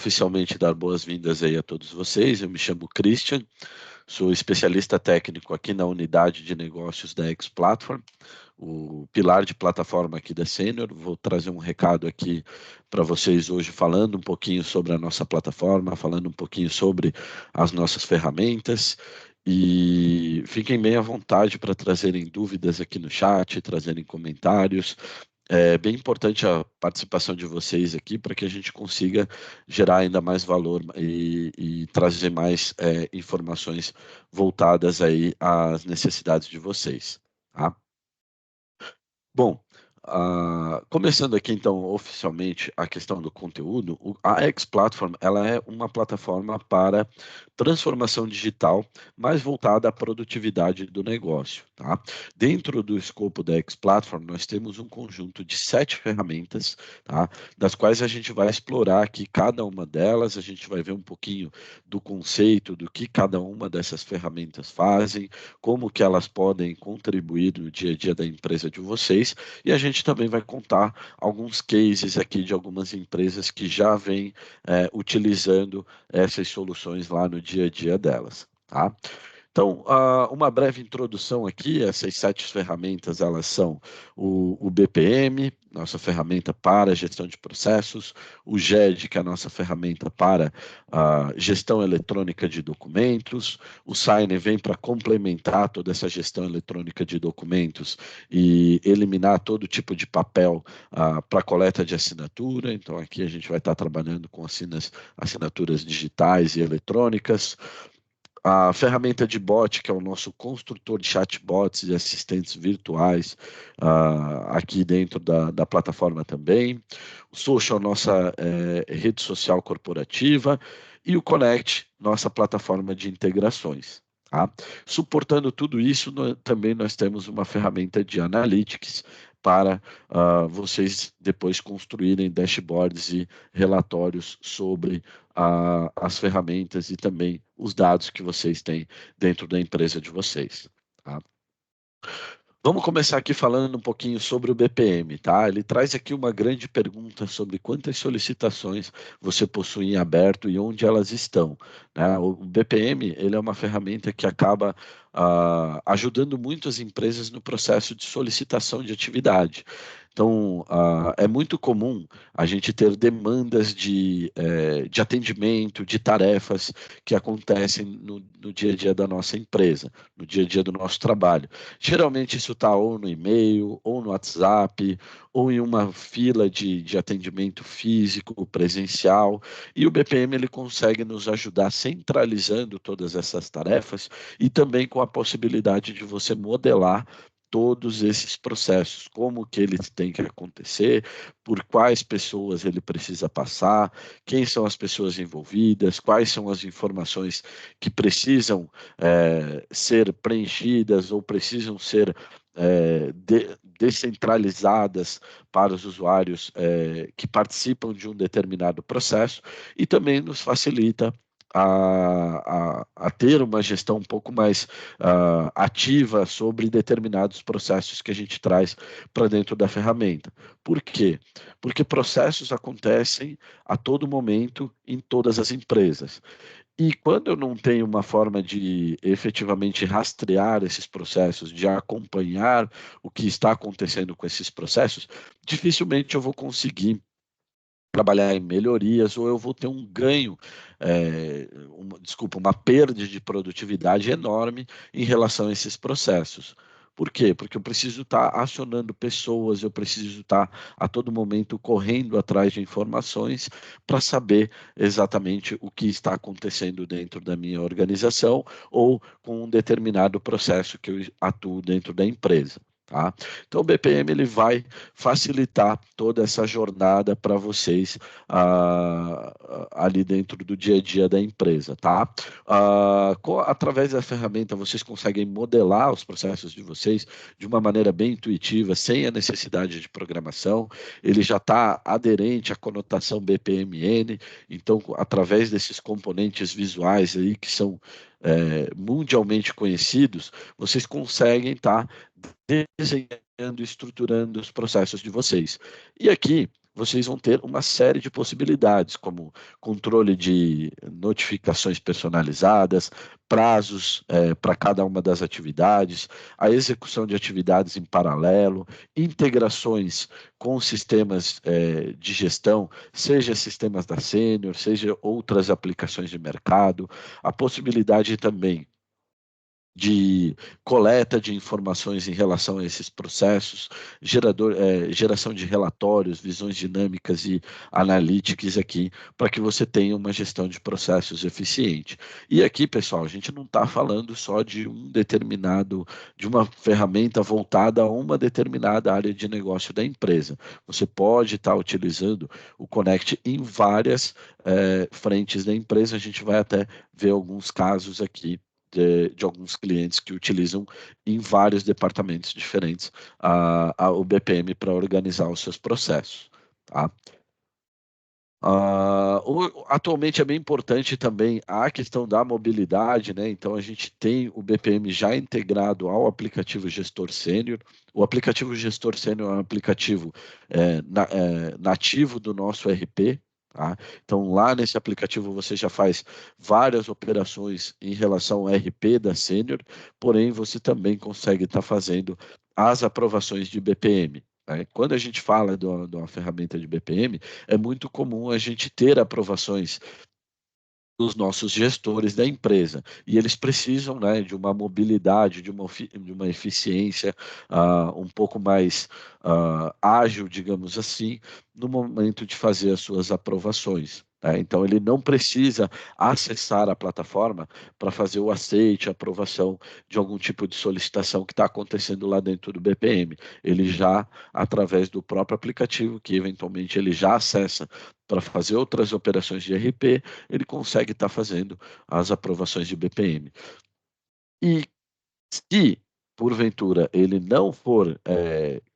oficialmente dar boas-vindas aí a todos vocês. Eu me chamo Christian, sou especialista técnico aqui na unidade de negócios da X-Platform, o pilar de plataforma aqui da Sênior. Vou trazer um recado aqui para vocês hoje, falando um pouquinho sobre a nossa plataforma, falando um pouquinho sobre as nossas ferramentas. E fiquem bem à vontade para trazerem dúvidas aqui no chat, trazerem comentários. É bem importante a participação de vocês aqui para que a gente consiga gerar ainda mais valor e trazer mais informações voltadas aí às necessidades de vocês, tá? Bom, começando aqui então oficialmente a questão do conteúdo, a X-Platform ela é uma plataforma para transformação digital mais voltada à produtividade do negócio, tá? Dentro do escopo da X-Platform nós temos um conjunto de 7 ferramentas, tá? Das quais a gente vai explorar aqui cada uma delas, a gente vai ver um pouquinho do conceito, do que cada uma dessas ferramentas fazem, como que elas podem contribuir no dia a dia da empresa de vocês, e a gente também vai contar alguns cases aqui de algumas empresas que já vêm utilizando essas soluções lá no dia a dia delas, tá? Então, uma breve introdução aqui, essas 7 ferramentas, elas são o BPM, nossa ferramenta para gestão de processos, o GED, que é a nossa ferramenta para a gestão eletrônica de documentos, o Sign vem para complementar toda essa gestão eletrônica de documentos e eliminar todo tipo de papel para coleta de assinatura. Então, aqui a gente vai estar trabalhando com assinaturas digitais e eletrônicas. A ferramenta de bot, que é o nosso construtor de chatbots e assistentes virtuais, aqui dentro da plataforma também. O Social, nossa rede social corporativa. E o Connect, nossa plataforma de integrações. Tá? Suportando tudo isso, também nós temos uma ferramenta de analytics para vocês depois construírem dashboards e relatórios sobre as ferramentas e também os dados que vocês têm dentro da empresa de vocês. Tá? Vamos começar aqui falando um pouquinho sobre o BPM, tá? Ele traz aqui uma grande pergunta sobre quantas solicitações você possui em aberto e onde elas estão, né? O BPM, ele é uma ferramenta que acaba ajudando muito as empresas no processo de solicitação de atividade. Então, é muito comum a gente ter demandas de atendimento, de tarefas que acontecem no dia a dia da nossa empresa, no dia a dia do nosso trabalho. Geralmente isso está ou no e-mail, ou no WhatsApp, ou em uma fila de atendimento físico, presencial, e o BPM ele consegue nos ajudar centralizando todas essas tarefas e também com a possibilidade de você modelar todos esses processos, como que eles têm que acontecer, por quais pessoas ele precisa passar, quem são as pessoas envolvidas, quais são as informações que precisam ser preenchidas ou precisam ser descentralizadas para os usuários que participam de um determinado processo, e também nos facilita a ter uma gestão um pouco mais ativa sobre determinados processos que a gente traz para dentro da ferramenta. Por quê? Porque processos acontecem a todo momento em todas as empresas. E quando eu não tenho uma forma de efetivamente rastrear esses processos, de acompanhar o que está acontecendo com esses processos, dificilmente eu vou conseguir trabalhar em melhorias, ou eu vou ter um ganho, uma perda de produtividade enorme em relação a esses processos. Por quê? Porque eu preciso estar acionando pessoas, eu preciso estar a todo momento correndo atrás de informações para saber exatamente o que está acontecendo dentro da minha organização ou com um determinado processo que eu atuo dentro da empresa. Tá? Então o BPM ele vai facilitar toda essa jornada para vocês ali dentro do dia a dia da empresa, tá? Através da ferramenta vocês conseguem modelar os processos de vocês de uma maneira bem intuitiva, sem a necessidade de programação. Ele já está aderente à conotação BPMN, então através desses componentes visuais aí que são mundialmente conhecidos, vocês conseguem estar desenhando e estruturando os processos de vocês. E aqui, vocês vão ter uma série de possibilidades, como controle de notificações personalizadas, prazos para cada uma das atividades, a execução de atividades em paralelo, integrações com sistemas de gestão, seja sistemas da Sênior, seja outras aplicações de mercado, a possibilidade também de coleta de informações em relação a esses processos, geração de relatórios, visões dinâmicas e analíticas aqui, para que você tenha uma gestão de processos eficiente. E aqui, pessoal, a gente não está falando só de de uma ferramenta voltada a uma determinada área de negócio da empresa. Você pode estar utilizando o Connect em várias frentes da empresa, a gente vai até ver alguns casos aqui de alguns clientes que utilizam em vários departamentos diferentes o BPM para organizar os seus processos. Tá? Atualmente é bem importante também a questão da mobilidade, né? Então a gente tem o BPM já integrado ao aplicativo Gestor Sênior. O aplicativo Gestor Sênior é um aplicativo nativo do nosso RP. Tá? Então lá nesse aplicativo você já faz várias operações em relação ao RP da Sênior, porém você também consegue estar fazendo as aprovações de BPM. Quando a gente fala de uma ferramenta de BPM, é muito comum a gente ter aprovações dos nossos gestores da empresa. E eles precisam, né, de uma mobilidade, de uma eficiência um pouco mais ágil, digamos assim, no momento de fazer as suas aprovações. Então, ele não precisa acessar a plataforma para fazer o aceite, a aprovação de algum tipo de solicitação que está acontecendo lá dentro do BPM. Ele já, através do próprio aplicativo, que eventualmente ele já acessa para fazer outras operações de RP, ele consegue estar fazendo as aprovações de BPM. E se, porventura, ele não for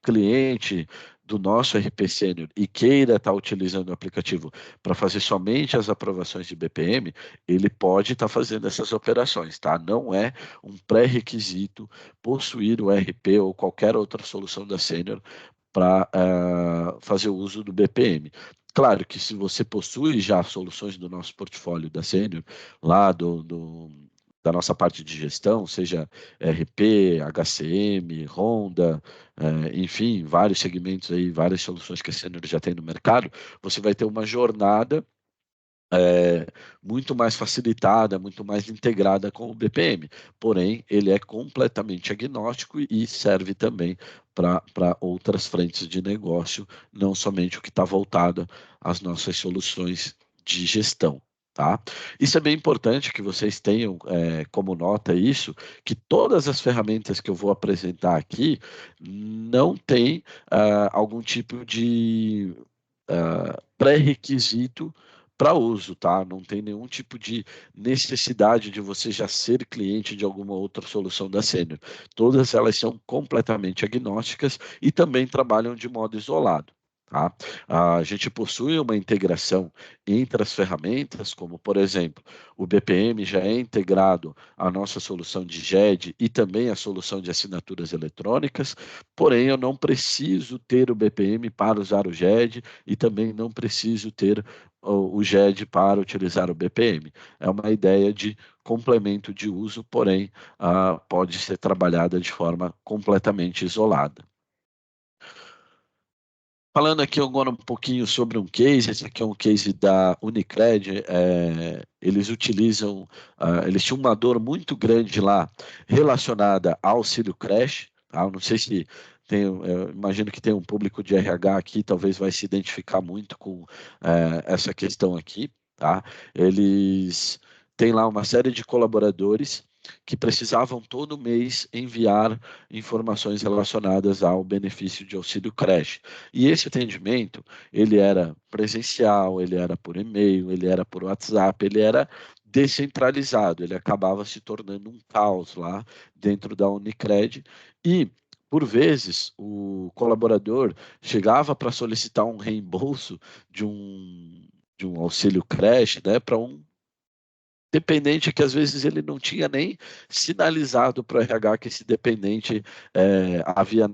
cliente do nosso RP Sênior e queira estar utilizando o aplicativo para fazer somente as aprovações de BPM, ele pode estar fazendo essas operações, tá? Não é um pré-requisito possuir o RP ou qualquer outra solução da Sênior para fazer o uso do BPM. Claro que se você possui já soluções do nosso portfólio da Sênior, lá da nossa parte de gestão, seja RP, HCM, Honda, enfim, vários segmentos aí, várias soluções que a Sênior já tem no mercado, você vai ter uma jornada muito mais facilitada, muito mais integrada com o BPM. Porém, ele é completamente agnóstico e serve também para outras frentes de negócio, não somente o que está voltado às nossas soluções de gestão. Tá? Isso é bem importante que vocês tenham como nota isso, que todas as ferramentas que eu vou apresentar aqui não tem algum tipo de pré-requisito para uso, tá? Não tem nenhum tipo de necessidade de você já ser cliente de alguma outra solução da Sênior. Todas elas são completamente agnósticas e também trabalham de modo isolado. Tá? A gente possui uma integração entre as ferramentas, como, por exemplo, o BPM já é integrado à nossa solução de GED e também à solução de assinaturas eletrônicas, porém eu não preciso ter o BPM para usar o GED e também não preciso ter o GED para utilizar o BPM. É uma ideia de complemento de uso, porém pode ser trabalhada de forma completamente isolada. Falando aqui agora um pouquinho sobre um case, esse aqui é um case da Unicred, eles utilizam, eles tinham uma dor muito grande lá relacionada ao auxílio creche, tá? Eu não sei se tem, eu imagino que tem um público de RH aqui, talvez vai se identificar muito com essa questão aqui, tá? Eles têm lá uma série de colaboradores que precisavam todo mês enviar informações relacionadas ao benefício de auxílio creche. E esse atendimento, ele era presencial, ele era por e-mail, ele era por WhatsApp, ele era descentralizado, ele acabava se tornando um caos lá dentro da Unicred e por vezes, o colaborador chegava para solicitar um reembolso de um auxílio creche, né, para um dependente que às vezes ele não tinha nem sinalizado para o RH que esse dependente havia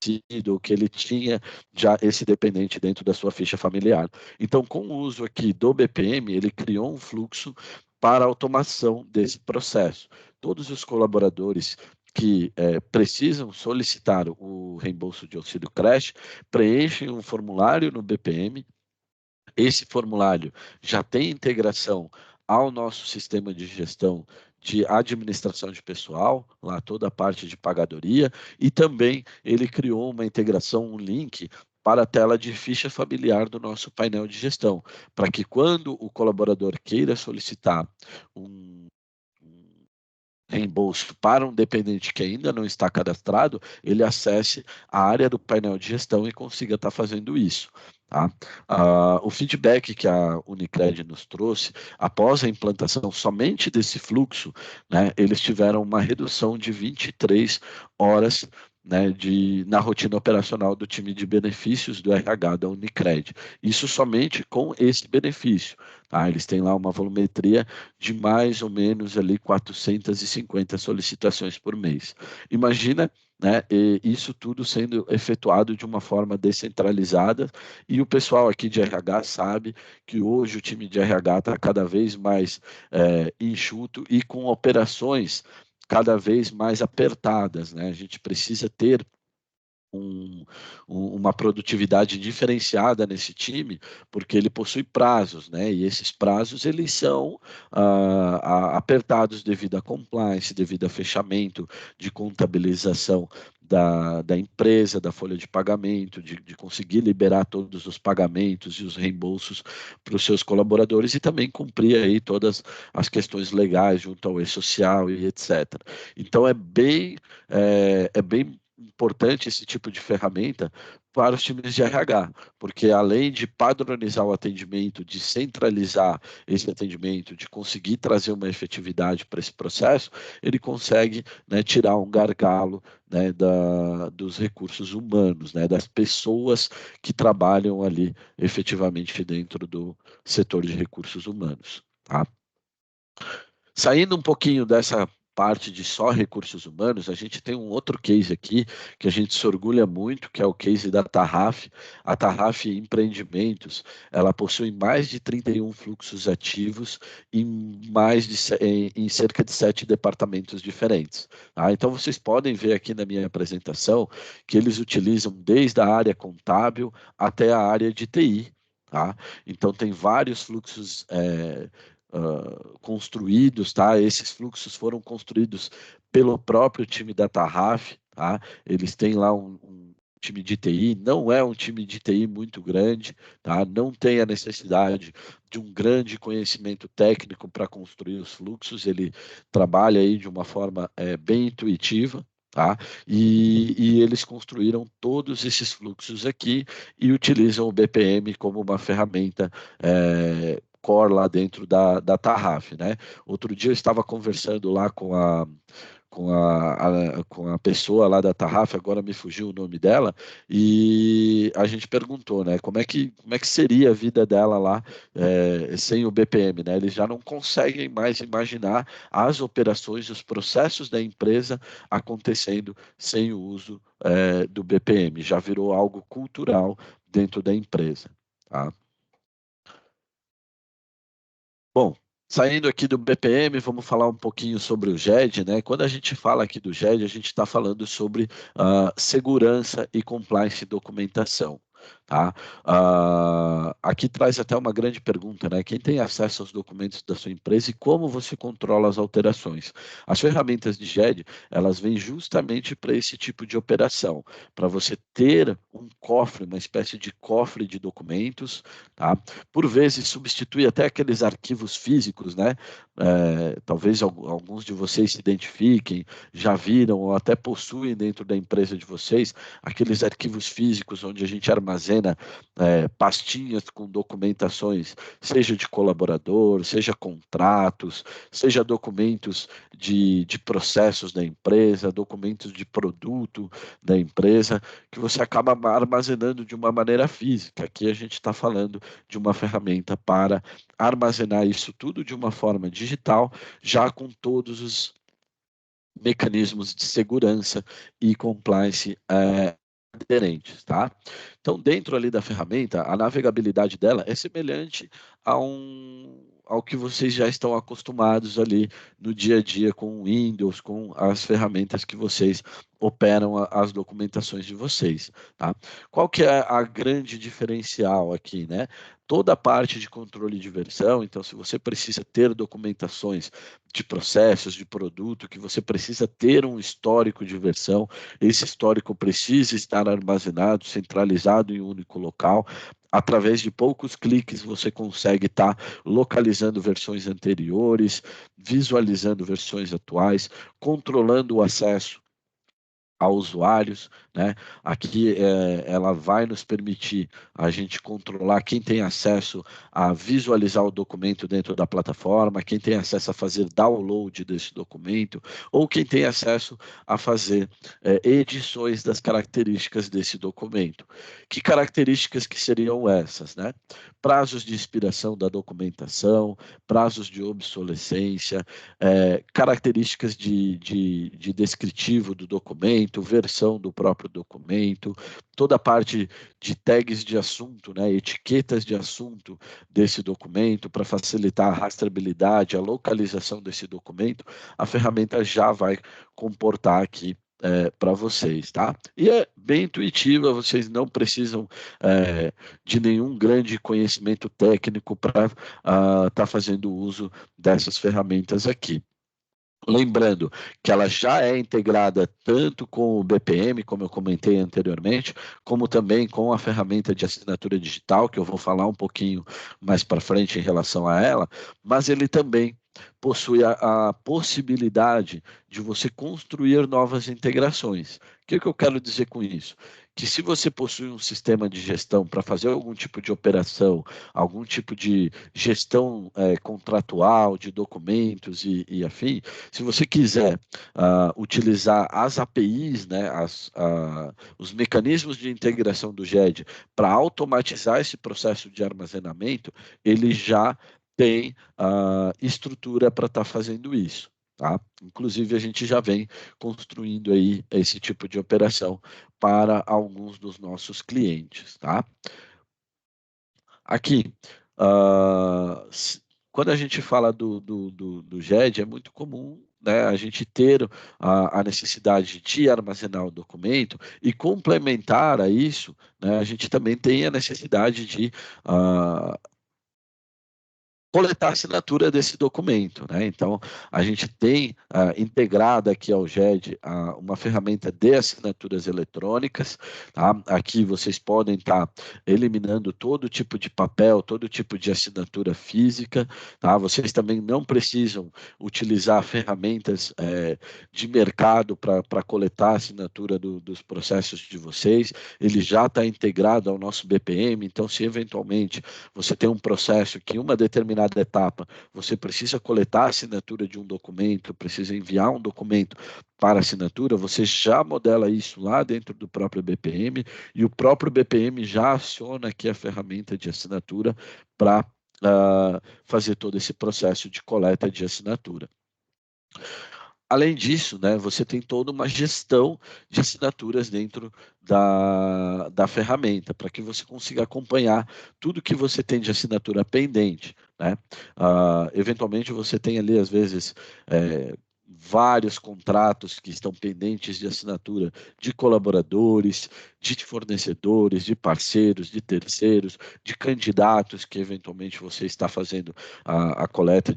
que ele tinha já esse dependente dentro da sua ficha familiar. Então, com o uso aqui do BPM, ele criou um fluxo para automação desse processo. Todos os colaboradores que precisam solicitar o reembolso de auxílio creche preenchem um formulário no BPM. Esse formulário já tem integração ao nosso sistema de gestão de administração de pessoal, lá toda a parte de pagadoria, e também ele criou uma integração, um link para a tela de ficha familiar do nosso painel de gestão, para que quando o colaborador queira solicitar um reembolso para um dependente que ainda não está cadastrado, ele acesse a área do painel de gestão e consiga estar fazendo isso. Tá? O feedback que a Unicred nos trouxe, após a implantação somente desse fluxo, né, eles tiveram uma redução de 23 horas, né, na rotina operacional do time de benefícios do RH da Unicred. Isso somente com esse benefício. Tá? Eles têm lá uma volumetria de mais ou menos ali 450 solicitações por mês. Imagina, né, isso tudo sendo efetuado de uma forma descentralizada, e o pessoal aqui de RH sabe que hoje o time de RH está cada vez mais enxuto e com operações cada vez mais apertadas, né? A gente precisa ter uma produtividade diferenciada nesse time, porque ele possui prazos, né? E esses prazos eles são apertados devido a compliance, devido a fechamento de contabilização da empresa, da folha de pagamento, de conseguir liberar todos os pagamentos e os reembolsos para os seus colaboradores e também cumprir aí todas as questões legais junto ao e-social e etc. Então é bem importante esse tipo de ferramenta para os times de RH, porque além de padronizar o atendimento, de centralizar esse atendimento, de conseguir trazer uma efetividade para esse processo, ele consegue, né, tirar um gargalo, né, dos recursos humanos, né, das pessoas que trabalham ali efetivamente dentro do setor de recursos humanos. Tá? Saindo um pouquinho dessa parte de só recursos humanos, a gente tem um outro case aqui que a gente se orgulha muito, que é o case da Tarraf. A Tarraf Empreendimentos, ela possui mais de 31 fluxos ativos em cerca de 7 departamentos diferentes. Tá? Então, vocês podem ver aqui na minha apresentação que eles utilizam desde a área contábil até a área de TI. Tá? Então, tem vários fluxos construídos, tá? Esses fluxos foram construídos pelo próprio time da Tarraf, tá? Eles têm lá um time de TI, não é um time de TI muito grande, tá? Não tem a necessidade de um grande conhecimento técnico para construir os fluxos, ele trabalha aí de uma forma bem intuitiva, tá? E eles construíram todos esses fluxos aqui e utilizam o BPM como uma ferramenta core lá dentro da Tarraf, né? Outro dia eu estava conversando lá com a pessoa lá da Tarraf, agora me fugiu o nome dela, e a gente perguntou, né, como é que seria a vida dela lá sem o BPM, né? Eles já não conseguem mais imaginar as operações, os processos da empresa acontecendo sem o uso do BPM, já virou algo cultural dentro da empresa, tá? Bom, saindo aqui do BPM, vamos falar um pouquinho sobre o GED, né? Quando a gente fala aqui do GED, a gente está falando sobre segurança e compliance e documentação. Tá? Aqui traz até uma grande pergunta, né? Quem tem acesso aos documentos da sua empresa e como você controla as alterações? As ferramentas de GED, elas vêm justamente para esse tipo de operação, para você ter um cofre, uma espécie de cofre de documentos, tá? Por vezes substitui até aqueles arquivos físicos, né? Talvez alguns de vocês se identifiquem, já viram ou até possuem dentro da empresa de vocês aqueles arquivos físicos onde a gente armazena pastinhas com documentações, seja de colaborador, seja contratos, seja documentos de processos da empresa, documentos de produto da empresa, que você acaba armazenando de uma maneira física. Aqui a gente está falando de uma ferramenta para armazenar isso tudo de uma forma digital, já com todos os mecanismos de segurança e compliance aderentes, tá? Então, dentro ali da ferramenta, a navegabilidade dela é semelhante ao que vocês já estão acostumados ali no dia a dia com o Windows, com as ferramentas que vocês operam as documentações de vocês, tá? Qual que é a grande diferencial aqui, né? Toda a parte de controle de versão, então, se você precisa ter documentações de processos, de produto, que você precisa ter um histórico de versão, esse histórico precisa estar armazenado, centralizado em um único local. Através de poucos cliques, você consegue estar localizando versões anteriores, visualizando versões atuais, controlando o acesso a usuários, né? Aqui ela vai nos permitir a gente controlar quem tem acesso a visualizar o documento dentro da plataforma, quem tem acesso a fazer download desse documento, ou quem tem acesso a fazer edições das características desse documento. Que características que seriam essas, né? Prazos de expiração da documentação, prazos de obsolescência, características de descritivo do documento, versão do próprio documento, toda a parte de tags de assunto, né, etiquetas de assunto desse documento para facilitar a rastreabilidade, a localização desse documento, a ferramenta já vai comportar aqui para vocês, tá? E é bem intuitiva, vocês não precisam de nenhum grande conhecimento técnico para estar fazendo uso dessas ferramentas aqui. Lembrando que ela já é integrada tanto com o BPM, como eu comentei anteriormente, como também com a ferramenta de assinatura digital, que eu vou falar um pouquinho mais para frente em relação a ela, mas ele também possui a possibilidade de você construir novas integrações. O que eu quero dizer com isso? Que se você possui um sistema de gestão para fazer algum tipo de operação, algum tipo de gestão contratual, de documentos e afim, se você quiser utilizar as APIs, né, os mecanismos de integração do GED para automatizar esse processo de armazenamento, ele já tem estrutura para estar fazendo isso. Tá? Inclusive, a gente já vem construindo aí esse tipo de operação para alguns dos nossos clientes. Tá? Aqui, uh, quando a gente fala do GED, é muito comum, né, a gente ter a necessidade de armazenar o documento e complementar a isso, né, a gente também tem a necessidade de coletar a assinatura desse documento, né? Então, a gente tem integrada aqui ao GED uma ferramenta de assinaturas eletrônicas, tá? Aqui vocês podem estar eliminando todo tipo de papel, todo tipo de assinatura física, tá? Vocês também não precisam utilizar ferramentas de mercado para coletar a assinatura dos processos de vocês, ele já está integrado ao nosso BPM, então se eventualmente você tem um processo que uma determinada etapa você precisa coletar a assinatura de um documento, precisa enviar um documento para assinatura, você já modela isso lá dentro do próprio BPM e o próprio BPM já aciona aqui a ferramenta de assinatura para fazer todo esse processo de coleta de assinatura. Além disso, né, você tem toda uma gestão de assinaturas dentro da ferramenta, para que você consiga acompanhar tudo que você tem de assinatura pendente. Né? Eventualmente, você tem ali, às vezes, vários contratos que estão pendentes de assinatura de colaboradores, de fornecedores, de parceiros, de terceiros, de candidatos que, eventualmente, você está fazendo a coleta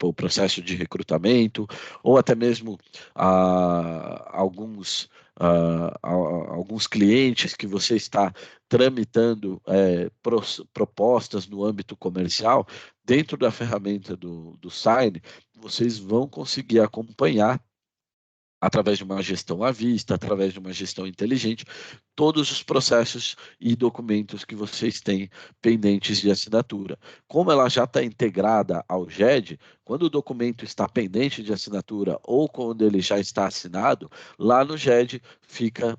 o processo de recrutamento, ou até mesmo alguns clientes que você está tramitando propostas no âmbito comercial, dentro da ferramenta do Sign, vocês vão conseguir acompanhar através de uma gestão à vista, através de uma gestão inteligente, todos os processos e documentos que vocês têm pendentes de assinatura. Como ela já está integrada ao GED, quando o documento está pendente de assinatura ou quando ele já está assinado, lá no GED fica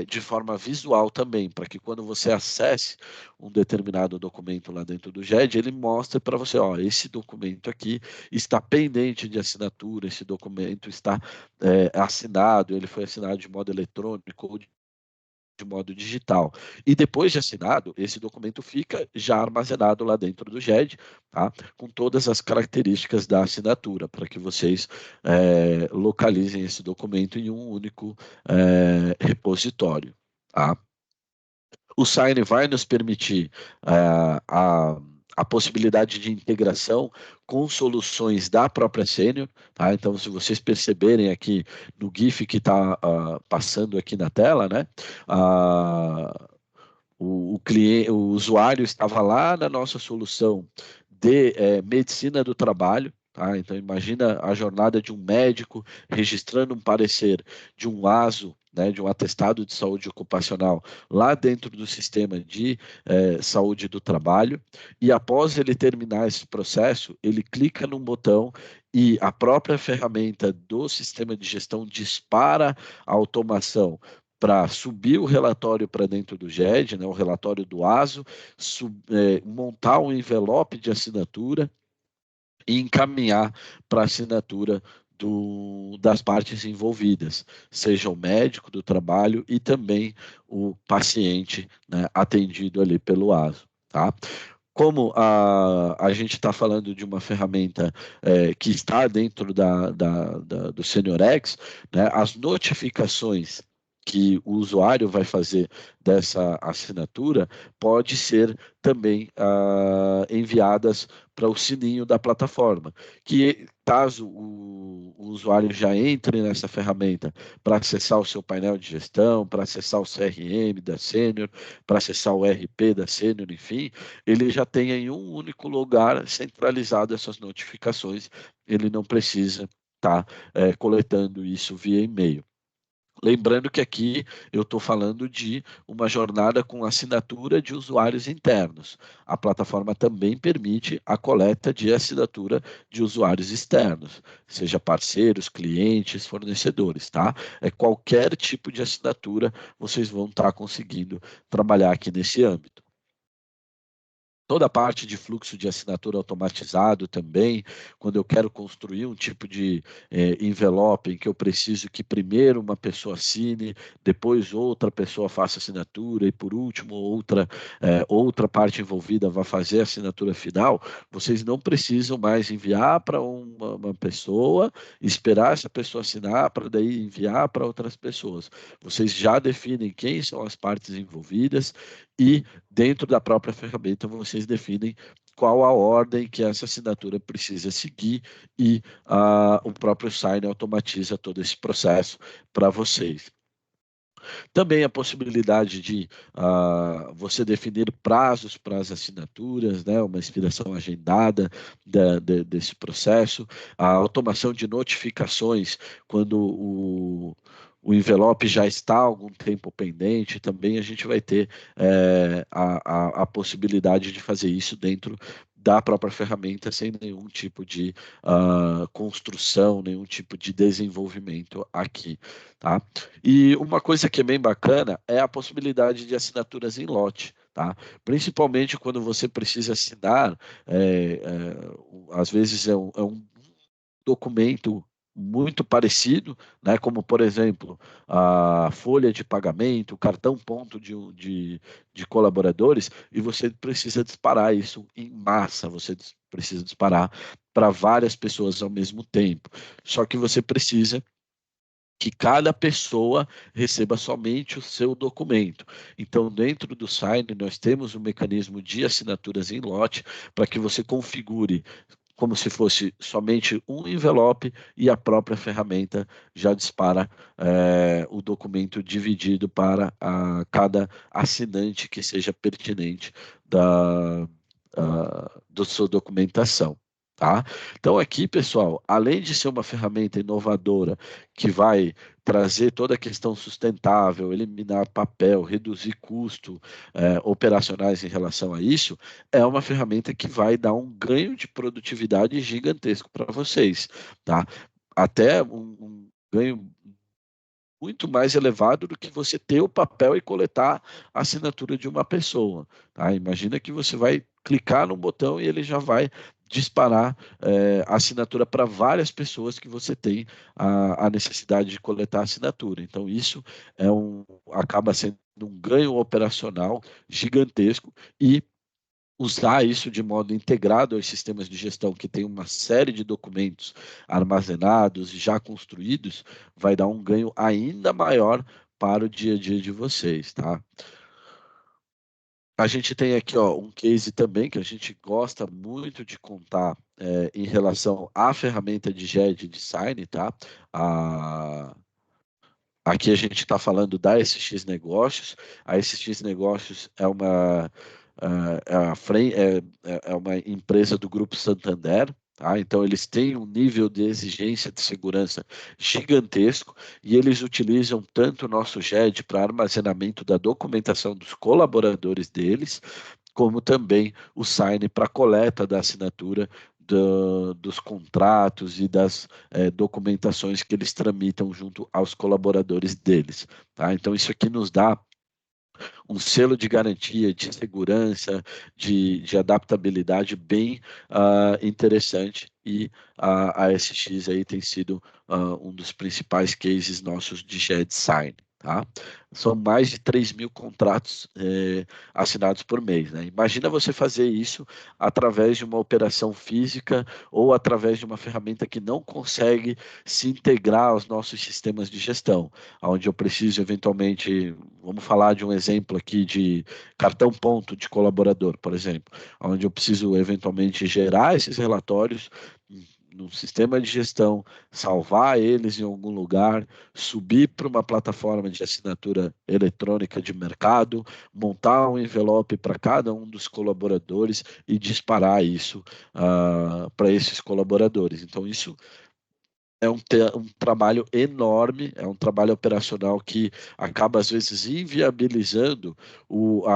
de forma visual também, para que quando você acesse um determinado documento lá dentro do GED, ele mostre para você, ó, esse documento aqui está pendente de assinatura, esse documento está assinado, ele foi assinado de modo eletrônico ou de modo digital. E depois de assinado, esse documento fica já armazenado lá dentro do GED, tá? Com todas as características da assinatura, para que vocês localizem esse documento em um único repositório. Tá? O Sign vai nos permitir a possibilidade de integração com soluções da própria Senior, tá? Então, se vocês perceberem aqui no GIF que está passando aqui na tela, né? O usuário estava lá na nossa solução de medicina do trabalho. Tá? Então, imagina a jornada de um médico registrando um parecer de um ASO, né, de um atestado de saúde ocupacional, lá dentro do sistema de saúde do trabalho. E após ele terminar esse processo, ele clica num botão e a própria ferramenta do sistema de gestão dispara a automação para subir o relatório para dentro do GED, né, o relatório do ASO, montar um envelope de assinatura e encaminhar para a assinatura das partes envolvidas, seja o médico do trabalho e também o paciente, né, atendido ali pelo ASO. Tá? Como a gente está falando de uma ferramenta que está dentro do SeniorX, né, as notificações que o usuário vai fazer dessa assinatura pode ser também enviadas para o sininho da plataforma, que caso o usuário já entre nessa ferramenta para acessar o seu painel de gestão, para acessar o CRM da Senior, para acessar o RP da Senior, enfim, ele já tenha em um único lugar centralizado essas notificações, ele não precisa estar coletando isso via e-mail. Lembrando que aqui eu estou falando de uma jornada com assinatura de usuários internos. A plataforma também permite a coleta de assinatura de usuários externos, seja parceiros, clientes, fornecedores, tá? Qualquer tipo de assinatura vocês vão estar conseguindo trabalhar aqui nesse âmbito. Toda a parte de fluxo de assinatura automatizado também, quando eu quero construir um tipo de envelope em que eu preciso que primeiro uma pessoa assine, depois outra pessoa faça assinatura e por último outra parte envolvida vai fazer a assinatura final, vocês não precisam mais enviar para uma pessoa, esperar essa pessoa assinar para daí enviar para outras pessoas. Vocês já definem quem são as partes envolvidas e dentro da própria ferramenta vocês definem qual a ordem que essa assinatura precisa seguir e o próprio Sign automatiza todo esse processo para vocês. Também a possibilidade de você definir prazos para as assinaturas, né, uma expiração agendada desse processo, a automação de notificações quando o envelope já está há algum tempo pendente, também a gente vai ter a possibilidade de fazer isso dentro da própria ferramenta, sem nenhum tipo de construção, nenhum tipo de desenvolvimento aqui. Tá? E uma coisa que é bem bacana é a possibilidade de assinaturas em lote. Tá? Principalmente quando você precisa assinar, às vezes é um documento muito parecido, né, como, por exemplo, a folha de pagamento, o cartão ponto de colaboradores, e você precisa disparar isso em massa, você precisa disparar para várias pessoas ao mesmo tempo. Só que você precisa que cada pessoa receba somente o seu documento. Então, dentro do Sign, nós temos um mecanismo de assinaturas em lote para que você configure como se fosse somente um envelope e a própria ferramenta já dispara o documento dividido para cada assinante que seja pertinente da sua documentação. Tá? Então, aqui, pessoal, além de ser uma ferramenta inovadora que vai trazer toda a questão sustentável, eliminar papel, reduzir custo operacionais em relação a isso, é uma ferramenta que vai dar um ganho de produtividade gigantesco para vocês. Tá? Até um ganho muito mais elevado do que você ter o papel e coletar a assinatura de uma pessoa. Tá? Imagina que você vai clicar no botão e ele já vai disparar assinatura para várias pessoas que você tem a necessidade de coletar assinatura. Então, isso acaba sendo um ganho operacional gigantesco e usar isso de modo integrado aos sistemas de gestão que tem uma série de documentos armazenados e já construídos, vai dar um ganho ainda maior para o dia a dia de vocês, tá? A gente tem aqui um case também que a gente gosta muito de contar em relação à ferramenta de GED Design, tá? Aqui a gente está falando da SX Negócios. A SX Negócios é uma empresa do Grupo Santander. Tá? Então, eles têm um nível de exigência de segurança gigantesco e eles utilizam tanto o nosso GED para armazenamento da documentação dos colaboradores deles, como também o Sign para coleta da assinatura dos contratos e das documentações que eles tramitam junto aos colaboradores deles. Tá? Então, isso aqui nos dá um selo de garantia, de segurança, de adaptabilidade bem interessante e a SX aí tem sido um dos principais cases nossos de shared sign. Tá? São mais de 3.000 contratos assinados por mês. Né? Imagina você fazer isso através de uma operação física ou através de uma ferramenta que não consegue se integrar aos nossos sistemas de gestão, onde eu preciso eventualmente, vamos falar de um exemplo aqui de cartão ponto de colaborador, por exemplo, onde eu preciso eventualmente gerar esses relatórios no sistema de gestão, salvar eles em algum lugar, subir para uma plataforma de assinatura eletrônica de mercado, montar um envelope para cada um dos colaboradores e disparar isso para esses colaboradores. Então, isso é um trabalho enorme, é um trabalho operacional que acaba, às vezes, inviabilizando o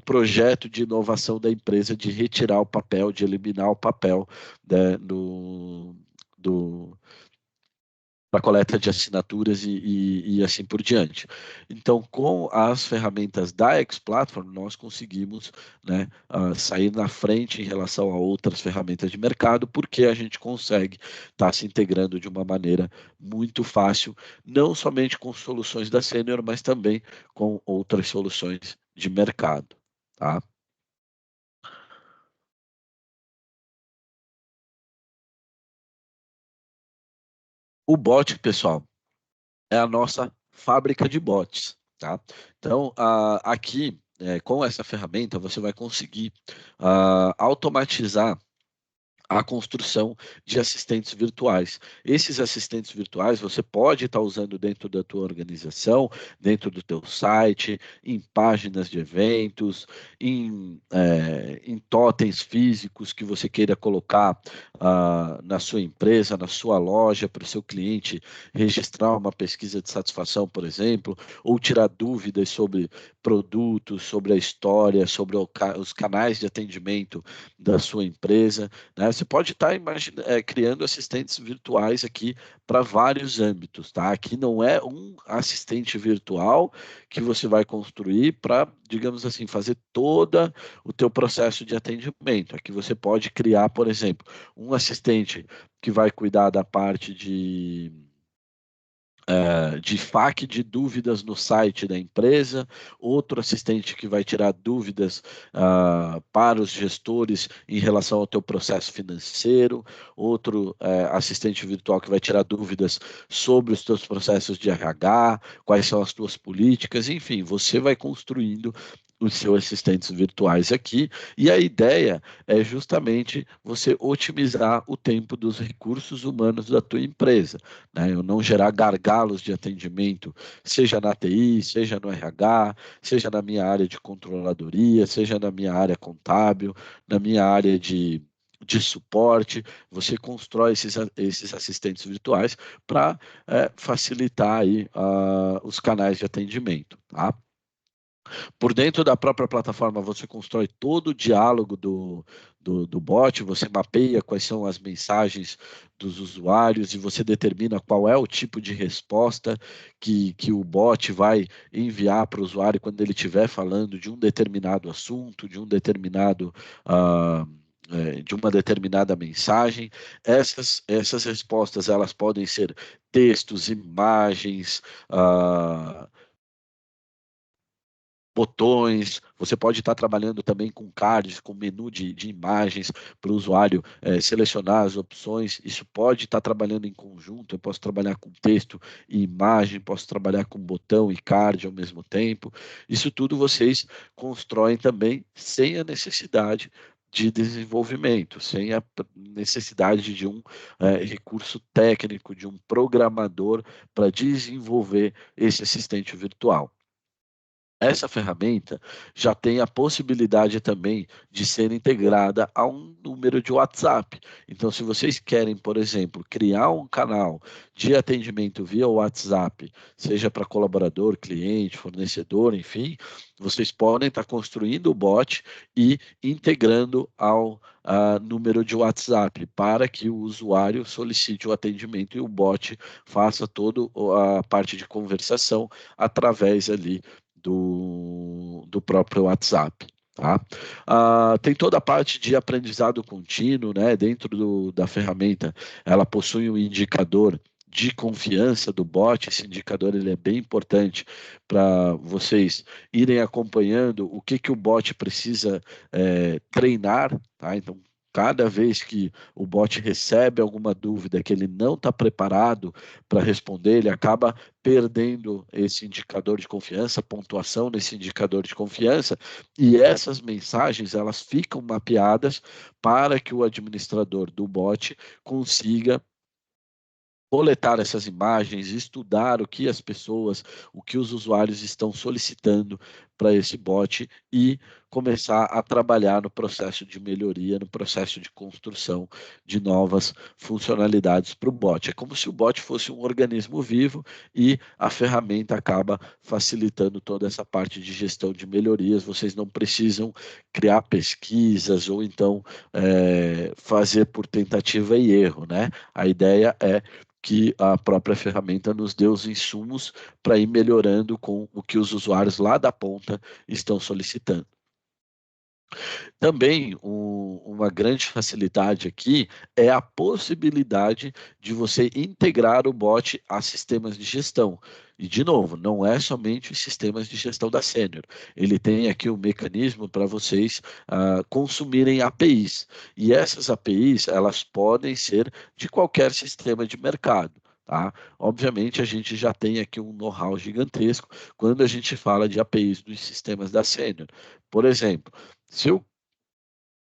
projeto de inovação da empresa de retirar o papel, de eliminar o papel, né, do, para coleta de assinaturas e assim por diante. Então, com as ferramentas da X-Platform, nós conseguimos, né, sair na frente em relação a outras ferramentas de mercado, porque a gente consegue estar se integrando de uma maneira muito fácil, não somente com soluções da Senior, mas também com outras soluções de mercado. Tá? O bot, pessoal, é a nossa fábrica de bots, tá? Então, aqui, com essa ferramenta, você vai conseguir automatizar a construção de assistentes virtuais. Esses assistentes virtuais você pode estar usando dentro da tua organização, dentro do teu site, em páginas de eventos, em totens físicos que você queira colocar na sua empresa, na sua loja, para o seu cliente registrar uma pesquisa de satisfação, por exemplo, ou tirar dúvidas sobre produtos, sobre a história, sobre os canais de atendimento da sua empresa. Né? Você pode estar criando assistentes virtuais aqui para vários âmbitos. Tá? Aqui não é um assistente virtual que você vai construir para, digamos assim, fazer todo o teu processo de atendimento. Aqui você pode criar, por exemplo, um assistente que vai cuidar da parte de FAQ de dúvidas no site da empresa, outro assistente que vai tirar dúvidas para os gestores em relação ao teu processo financeiro, outro assistente virtual que vai tirar dúvidas sobre os teus processos de RH, quais são as tuas políticas, enfim, você vai construindo os seus assistentes virtuais aqui, e a ideia é justamente você otimizar o tempo dos recursos humanos da tua empresa, né? Eu não gerar gargalos de atendimento, seja na TI, seja no RH, seja na minha área de controladoria, seja na minha área contábil, na minha área de suporte, você constrói esses assistentes virtuais para facilitar aí os canais de atendimento, tá? Por dentro da própria plataforma, você constrói todo o diálogo do bot, você mapeia quais são as mensagens dos usuários e você determina qual é o tipo de resposta que o bot vai enviar para o usuário quando ele estiver falando de um determinado assunto, de um determinado de uma determinada mensagem. Essas respostas elas podem ser textos, imagens, botões. Você pode estar trabalhando também com cards, com menu de imagens para o usuário selecionar as opções. Isso pode estar trabalhando em conjunto. Eu posso trabalhar com texto e imagem, posso trabalhar com botão e card ao mesmo tempo. Isso tudo vocês constroem também sem a necessidade de desenvolvimento, sem a necessidade de um recurso técnico, de um programador para desenvolver esse assistente virtual. Essa ferramenta já tem a possibilidade também de ser integrada a um número de WhatsApp. Então, se vocês querem, por exemplo, criar um canal de atendimento via WhatsApp, seja para colaborador, cliente, fornecedor, enfim, vocês podem estar construindo o bot e integrando ao número de WhatsApp para que o usuário solicite o atendimento e o bot faça toda a parte de conversação através ali do próprio WhatsApp. Tá? Tem toda a parte de aprendizado contínuo, né? Dentro da ferramenta, ela possui um indicador de confiança do bot. Esse indicador ele é bem importante para vocês irem acompanhando o que o bot precisa treinar. Tá? Então, cada vez que o bot recebe alguma dúvida que ele não está preparado para responder, ele acaba perdendo esse indicador de confiança, pontuação nesse indicador de confiança, e essas mensagens elas ficam mapeadas para que o administrador do bot consiga coletar essas imagens, estudar o que as pessoas, o que os usuários estão solicitando para esse bot e começar a trabalhar no processo de melhoria, no processo de construção de novas funcionalidades para o bot. É como se o bot fosse um organismo vivo e a ferramenta acaba facilitando toda essa parte de gestão de melhorias. Vocês não precisam criar pesquisas ou então fazer por tentativa e erro, né? A ideia é que a própria ferramenta nos dê os insumos para ir melhorando com o que os usuários lá da ponta estão solicitando. Também uma grande facilidade aqui é a possibilidade de você integrar o bot a sistemas de gestão. E, de novo, não é somente os sistemas de gestão da Senior. Ele tem aqui um mecanismo para vocês consumirem APIs. E essas APIs, elas podem ser de qualquer sistema de mercado. Tá? Obviamente, a gente já tem aqui um know-how gigantesco quando a gente fala de APIs dos sistemas da Senior. Por exemplo, se eu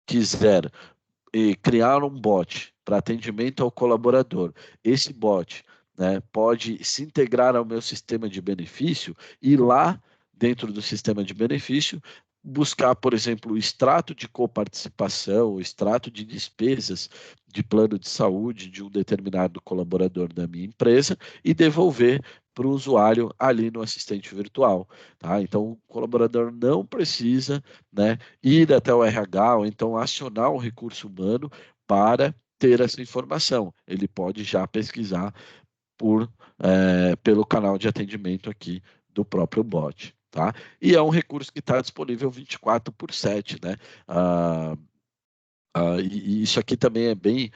quiser criar um bot para atendimento ao colaborador, esse bot, né, pode se integrar ao meu sistema de benefício e lá dentro do sistema de benefício buscar, por exemplo, o extrato de coparticipação, o extrato de despesas de plano de saúde de um determinado colaborador da minha empresa e devolver para o usuário ali no assistente virtual. Tá? Então, o colaborador não precisa, né, ir até o RH ou então acionar o recurso humano para ter essa informação. Ele pode já pesquisar pelo canal de atendimento aqui do próprio bot. Tá? E é um recurso que está disponível 24/7, né? E isso aqui também é bem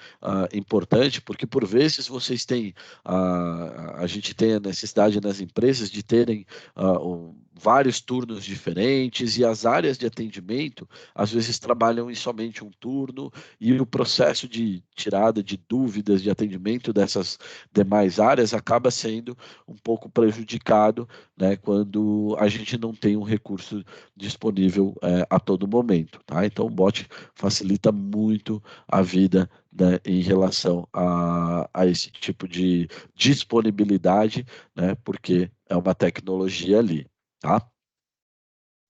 importante, porque por vezes vocês têm, a gente tem a necessidade nas empresas de terem vários turnos diferentes e as áreas de atendimento às vezes trabalham em somente um turno e o processo de tirada de dúvidas de atendimento dessas demais áreas acaba sendo um pouco prejudicado, né, quando a gente não tem um recurso disponível a todo momento. Tá? Então o bot facilita muito a vida, né, em relação a esse tipo de disponibilidade, né, porque é uma tecnologia ali. Tá?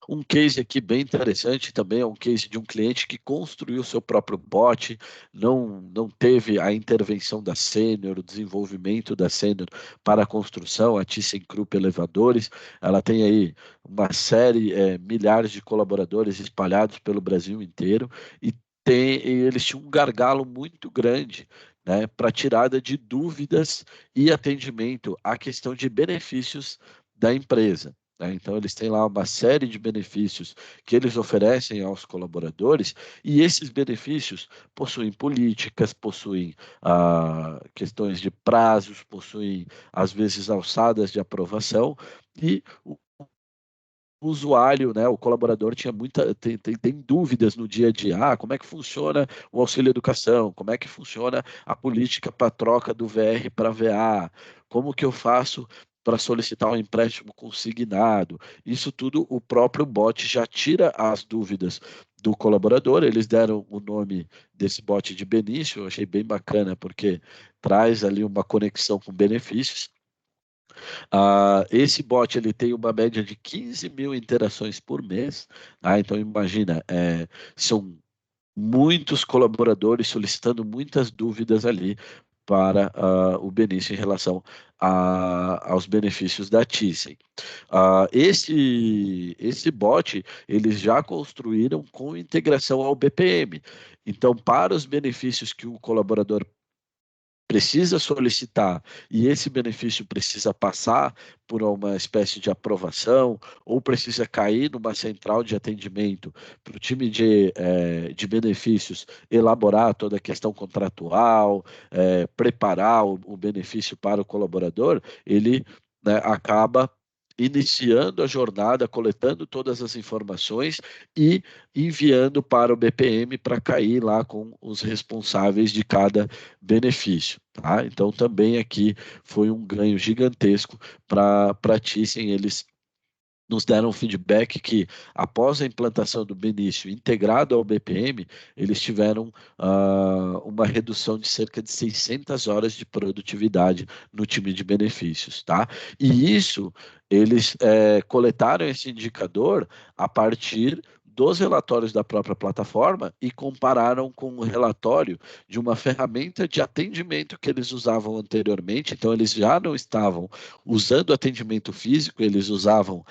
Um case aqui bem interessante também é um case de um cliente que construiu seu próprio bot, não teve a intervenção da Senior, o desenvolvimento da Senior para a construção, a ThyssenKrupp Elevadores. Ela tem aí uma série, milhares de colaboradores espalhados pelo Brasil inteiro e eles tinham um gargalo muito grande, né, para tirada de dúvidas e atendimento à questão de benefícios da empresa. né? Então, eles têm lá uma série de benefícios que eles oferecem aos colaboradores, e esses benefícios possuem políticas, possuem questões de prazos, possuem, às vezes, alçadas de aprovação, e o usuário, né, o colaborador tem dúvidas no dia a dia. Como é que funciona o auxílio educação? Como é que funciona a política para troca do VR para VA? Como que eu faço para solicitar um empréstimo consignado? Isso tudo o próprio bot já tira as dúvidas do colaborador. Eles deram o nome desse bot de Benício, eu achei bem bacana, porque traz ali uma conexão com benefícios. Esse bot ele tem uma média de 15 mil interações por mês. Então imagina, são muitos colaboradores solicitando muitas dúvidas ali para o Benício em relação aos benefícios da Thyssen. Esse bot eles já construíram com integração ao BPM. Então, para os benefícios que o colaborador precisa solicitar e esse benefício precisa passar por uma espécie de aprovação ou precisa cair numa central de atendimento para o time de benefícios elaborar toda a questão contratual, preparar o benefício para o colaborador, ele, né, acaba iniciando a jornada, coletando todas as informações e enviando para o BPM para cair lá com os responsáveis de cada benefício. Tá? Então, também aqui foi um ganho gigantesco para a Thyssen. Eles nos deram feedback que, após a implantação do Benício integrado ao BPM, eles tiveram uma redução de cerca de 600 horas de produtividade no time de benefícios. Tá? E isso, eles coletaram esse indicador a partir dos relatórios da própria plataforma e compararam com o relatório de uma ferramenta de atendimento que eles usavam anteriormente. Então, eles já não estavam usando atendimento físico, eles usavam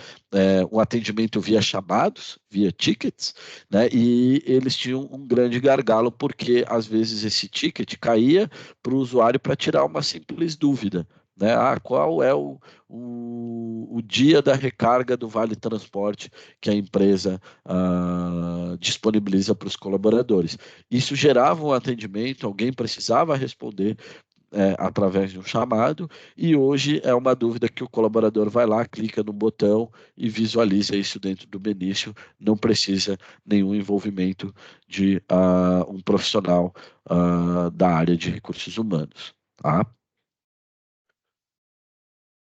um atendimento via chamados, via tickets, né? E eles tinham um grande gargalo, porque às vezes esse ticket caía para o usuário para tirar uma simples dúvida. Né? Qual é o dia da recarga do Vale Transporte que a empresa disponibiliza para os colaboradores? Isso gerava um atendimento, alguém precisava responder através de um chamado, e hoje é uma dúvida que o colaborador vai lá, clica no botão e visualiza isso dentro do Benício, não precisa nenhum envolvimento de um profissional da área de recursos humanos. Tá?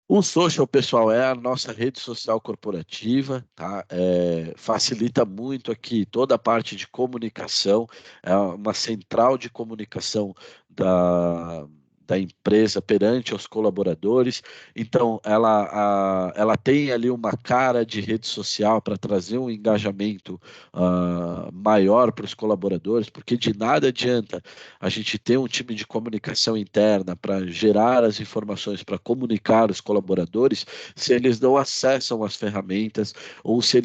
O social, pessoal, é a nossa rede social corporativa, tá? Facilita muito aqui toda a parte de comunicação, é uma central de comunicação da empresa perante os colaboradores. Então, ela tem ali uma cara de rede social para trazer um engajamento maior para os colaboradores, porque de nada adianta a gente ter um time de comunicação interna para gerar as informações, para comunicar os colaboradores, se eles não acessam as ferramentas ou se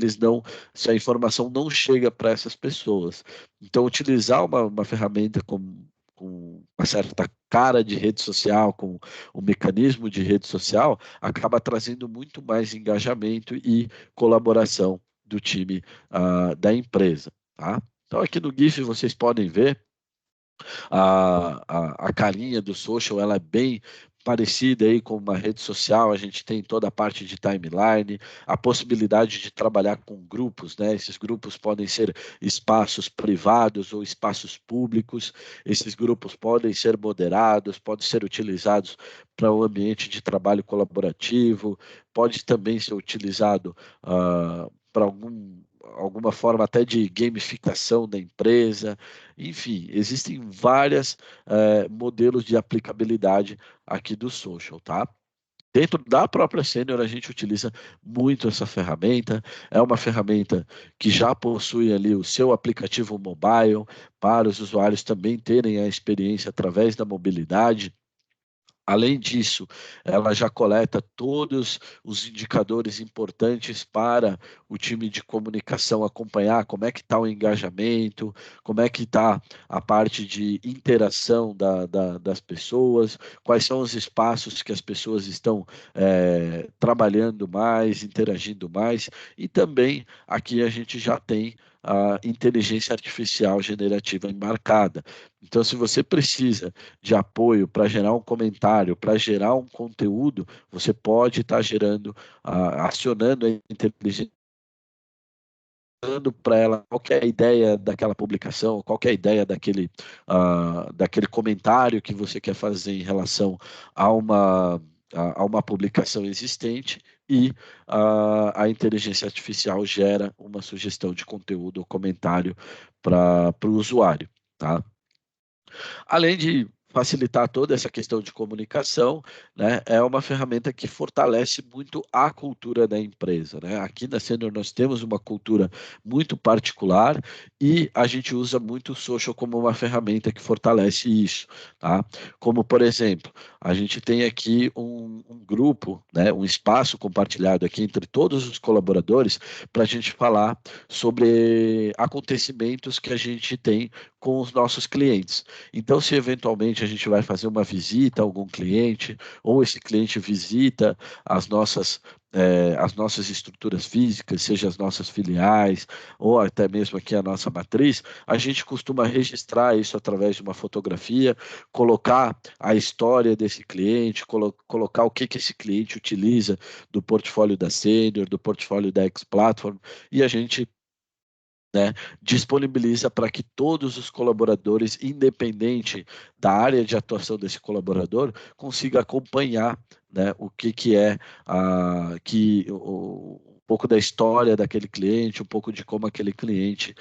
a informação não chega para essas pessoas. Então, utilizar uma ferramenta com uma certa cara de rede social, com o mecanismo de rede social, acaba trazendo muito mais engajamento e colaboração do time da empresa. Tá? Então, aqui no GIF vocês podem ver a carinha do social, ela é bem parecida aí com uma rede social. A gente tem toda a parte de timeline, a possibilidade de trabalhar com grupos, né? Esses grupos podem ser espaços privados ou espaços públicos. Esses grupos podem ser moderados, podem ser utilizados para um ambiente de trabalho colaborativo, pode também ser utilizado para alguma forma até de gamificação da empresa. Enfim, existem vários modelos de aplicabilidade aqui do social, tá? Dentro da própria Senior, a gente utiliza muito essa ferramenta. É uma ferramenta que já possui ali o seu aplicativo mobile para os usuários também terem a experiência através da mobilidade. Além disso, ela já coleta todos os indicadores importantes para o time de comunicação acompanhar como é que está o engajamento, como é que está a parte de interação das pessoas, quais são os espaços que as pessoas estão trabalhando mais, interagindo mais, e também aqui a gente já tem a inteligência artificial generativa embarcada. Então, se você precisa de apoio para gerar um comentário, para gerar um conteúdo, você pode estar gerando, acionando a inteligência para ela qual que é a ideia daquela publicação, qual que é a ideia daquele comentário que você quer fazer em relação a uma publicação existente e a inteligência artificial gera uma sugestão de conteúdo ou comentário para o usuário, tá? Além de facilitar toda essa questão de comunicação, né, é uma ferramenta que fortalece muito a cultura da empresa, né? Aqui na Senior nós temos uma cultura muito particular e a gente usa muito o social como uma ferramenta que fortalece isso, tá? Como, por exemplo, a gente tem aqui um grupo, né, um espaço compartilhado aqui entre todos os colaboradores para a gente falar sobre acontecimentos que a gente tem com os nossos clientes. Então, se eventualmente a gente vai fazer uma visita a algum cliente, ou esse cliente visita as nossas estruturas físicas, seja as nossas filiais, ou até mesmo aqui a nossa matriz, a gente costuma registrar isso através de uma fotografia, colocar a história desse cliente, colocar o que esse cliente utiliza do portfólio da Senior, do portfólio da X-Platform, e a gente, né, disponibiliza para que todos os colaboradores, independente da área de atuação desse colaborador, consiga acompanhar, né, o que é um pouco da história daquele cliente, um pouco de como aquele cliente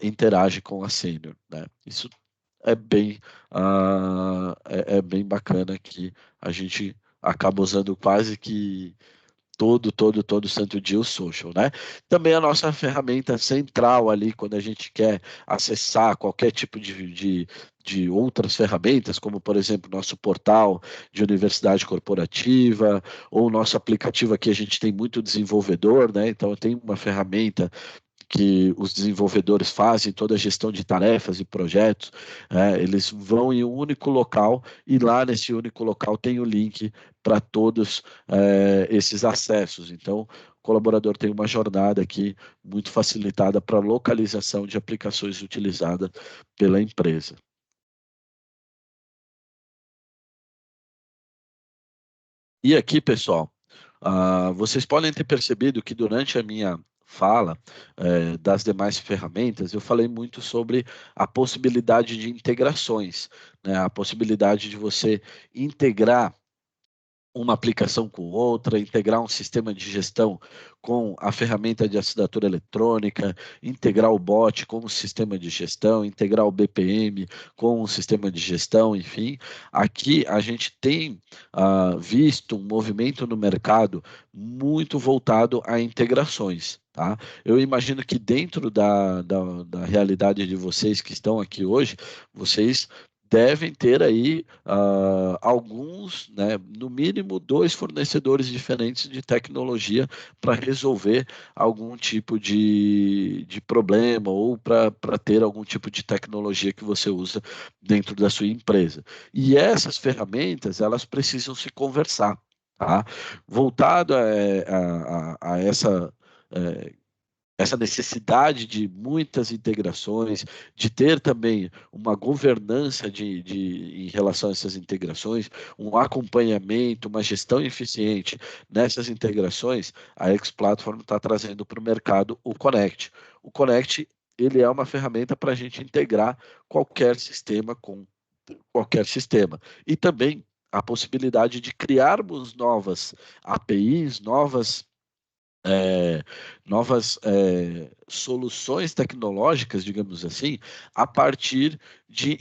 interage com a Senior, né? Isso é bem bacana que a gente acaba usando quase que todo santo dia o social, né? Também a nossa ferramenta central ali, quando a gente quer acessar qualquer tipo de outras ferramentas, como, por exemplo, nosso portal de universidade corporativa, ou nosso aplicativo aqui, a gente tem muito desenvolvedor, né? Então, tem uma ferramenta que os desenvolvedores fazem toda a gestão de tarefas e projetos, eles vão em um único local e lá nesse único local tem o link para todos esses acessos. Então, o colaborador tem uma jornada aqui muito facilitada para localização de aplicações utilizadas pela empresa. E aqui, pessoal, vocês podem ter percebido que durante a minha fala das demais ferramentas, eu falei muito sobre a possibilidade de integrações, né? A possibilidade de você integrar uma aplicação com outra, integrar um sistema de gestão com a ferramenta de assinatura eletrônica, integrar o bot com o sistema de gestão, integrar o BPM com o sistema de gestão, enfim. Aqui a gente tem visto um movimento no mercado muito voltado a integrações. Tá? Eu imagino que dentro da realidade de vocês que estão aqui hoje, vocês devem ter aí alguns, né, no mínimo dois fornecedores diferentes de tecnologia para resolver algum tipo de problema ou para ter algum tipo de tecnologia que você usa dentro da sua empresa. E essas ferramentas, elas precisam se conversar. Tá? Voltado a essa necessidade de muitas integrações, de ter também uma governança em relação a essas integrações, um acompanhamento, uma gestão eficiente nessas integrações, a X-Platform está trazendo para o mercado o Connect. O Connect, ele é uma ferramenta para a gente integrar qualquer sistema com qualquer sistema. E também a possibilidade de criarmos novas APIs, novas soluções tecnológicas, digamos assim, a partir de